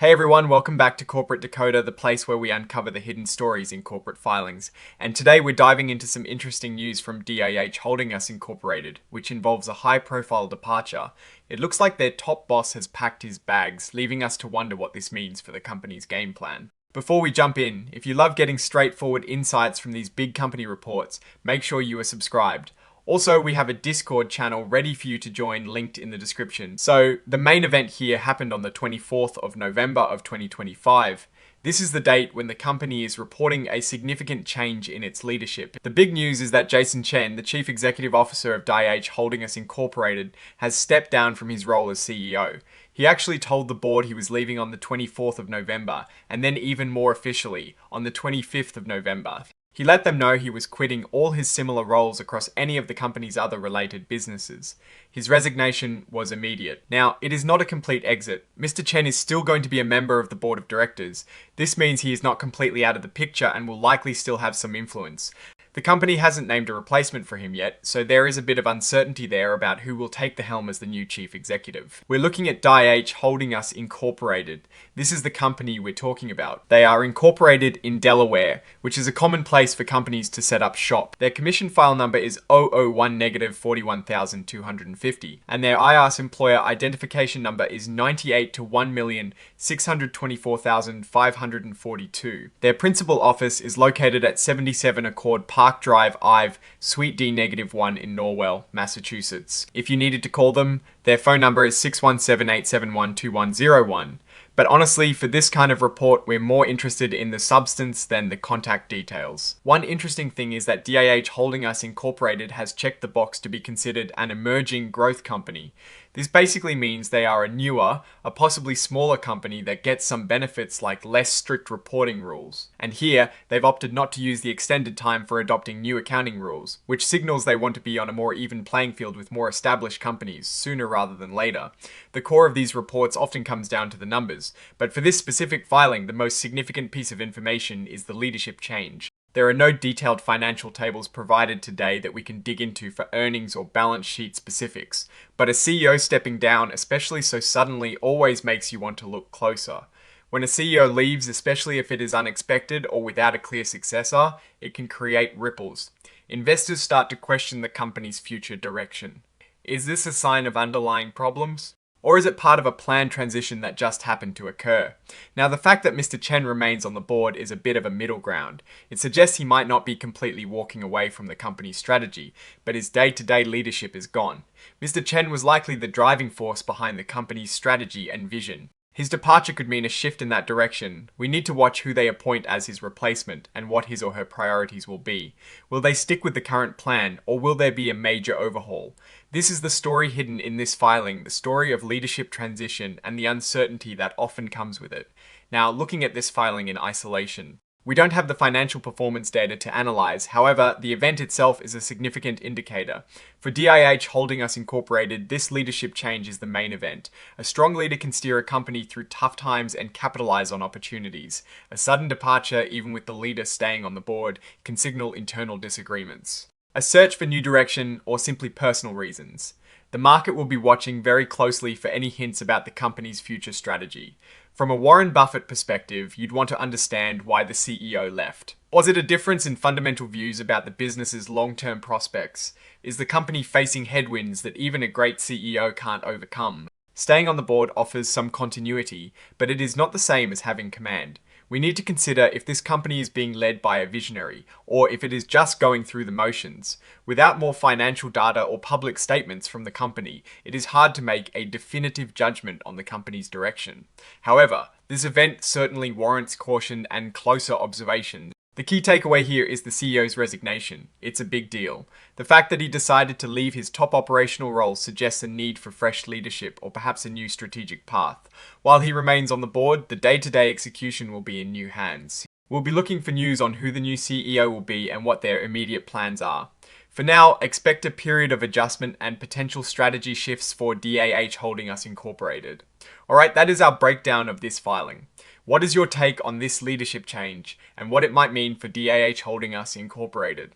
Hey everyone, welcome back to Corporate Dakota, the place where we uncover the hidden stories in corporate filings. And today we're diving into some interesting news from DIH Holding US Incorporated, which involves a high-profile departure. It looks like their top boss has packed his bags, leaving us to wonder what this means for the company's game plan. Before we jump in, if you love getting straightforward insights from these big company reports, make sure you are subscribed. Also, we have a Discord channel ready for you to join, linked in the description. So, the main event here happened on the 24th of November of 2025. This is the date when the company is reporting a significant change in its leadership. The big news is that Jason Chen, the Chief Executive Officer of DIH Holding US Incorporated, has stepped down from his role as CEO. He actually told the board he was leaving on the 24th of November, and then even more officially, on the 25th of November. He let them know he was quitting all his similar roles across any of the company's other related businesses. His resignation was immediate. Now, it is not a complete exit. Mr. Chen is still going to be a member of the board of directors. This means he is not completely out of the picture and will likely still have some influence. The company hasn't named a replacement for him yet, so there is a bit of uncertainty there about who will take the helm as the new chief executive. We're looking at DIH Holding US Incorporated. This is the company we're talking about. They are incorporated in Delaware, which is a common place for companies to set up shop. Their commission file number is 001-41250, and their IRS employer identification number is 98 to 1,624,542. Their principal office is located at 77 Accord Park Drive, Ive, Suite D-1 in Norwell, Massachusetts. If you needed to call them, their phone number is 617-871-2101. But honestly, for this kind of report, we're more interested in the substance than the contact details. One interesting thing is that DIH Holding US Incorporated has checked the box to be considered an emerging growth company. This basically means they are a newer, a possibly smaller company that gets some benefits like less strict reporting rules. And here, they've opted not to use the extended time for adopting new accounting rules, which signals they want to be on a more even playing field with more established companies sooner rather than later. The core of these reports often comes down to the numbers, but for this specific filing, the most significant piece of information is the leadership change. There are no detailed financial tables provided today that we can dig into for earnings or balance sheet specifics, but a CEO stepping down, especially so suddenly, always makes you want to look closer. When a CEO leaves, especially if it is unexpected or without a clear successor, it can create ripples. Investors start to question the company's future direction. Is this a sign of underlying problems? Or is it part of a planned transition that just happened to occur? Now, the fact that Mr. Chen remains on the board is a bit of a middle ground. It suggests he might not be completely walking away from the company's strategy, but his day-to-day leadership is gone. Mr. Chen was likely the driving force behind the company's strategy and vision. His departure could mean a shift in that direction. We need to watch who they appoint as his replacement and what his or her priorities will be. Will they stick with the current plan, or will there be a major overhaul? This is the story hidden in this filing, the story of leadership transition and the uncertainty that often comes with it. Now, looking at this filing in isolation, we don't have the financial performance data to analyze. However, the event itself is a significant indicator. For DIH Holding US Incorporated, this leadership change is the main event. A strong leader can steer a company through tough times and capitalize on opportunities. A sudden departure, even with the leader staying on the board, can signal internal disagreements. A search for new direction, or simply personal reasons. The market will be watching very closely for any hints about the company's future strategy. From a Warren Buffett perspective, you'd want to understand why the CEO left. Was it a difference in fundamental views about the business's long-term prospects? Is the company facing headwinds that even a great CEO can't overcome? Staying on the board offers some continuity, but it is not the same as having command. We need to consider if this company is being led by a visionary, or if it is just going through the motions. Without more financial data or public statements from the company, it is hard to make a definitive judgment on the company's direction. However, this event certainly warrants caution and closer observation. The key takeaway here is the CEO's resignation. It's a big deal. The fact that he decided to leave his top operational role suggests a need for fresh leadership or perhaps a new strategic path. While he remains on the board, the day-to-day execution will be in new hands. We'll be looking for news on who the new CEO will be and what their immediate plans are. For now, expect a period of adjustment and potential strategy shifts for DIH Holding US Incorporated. Alright, that is our breakdown of this filing. What is your take on this leadership change and what it might mean for DIH Holding US Incorporated?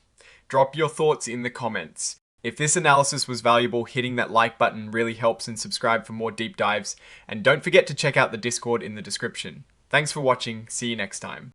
Drop your thoughts in the comments. If this analysis was valuable, hitting that like button really helps, and subscribe for more deep dives. And don't forget to check out the Discord in the description. Thanks for watching. See you next time.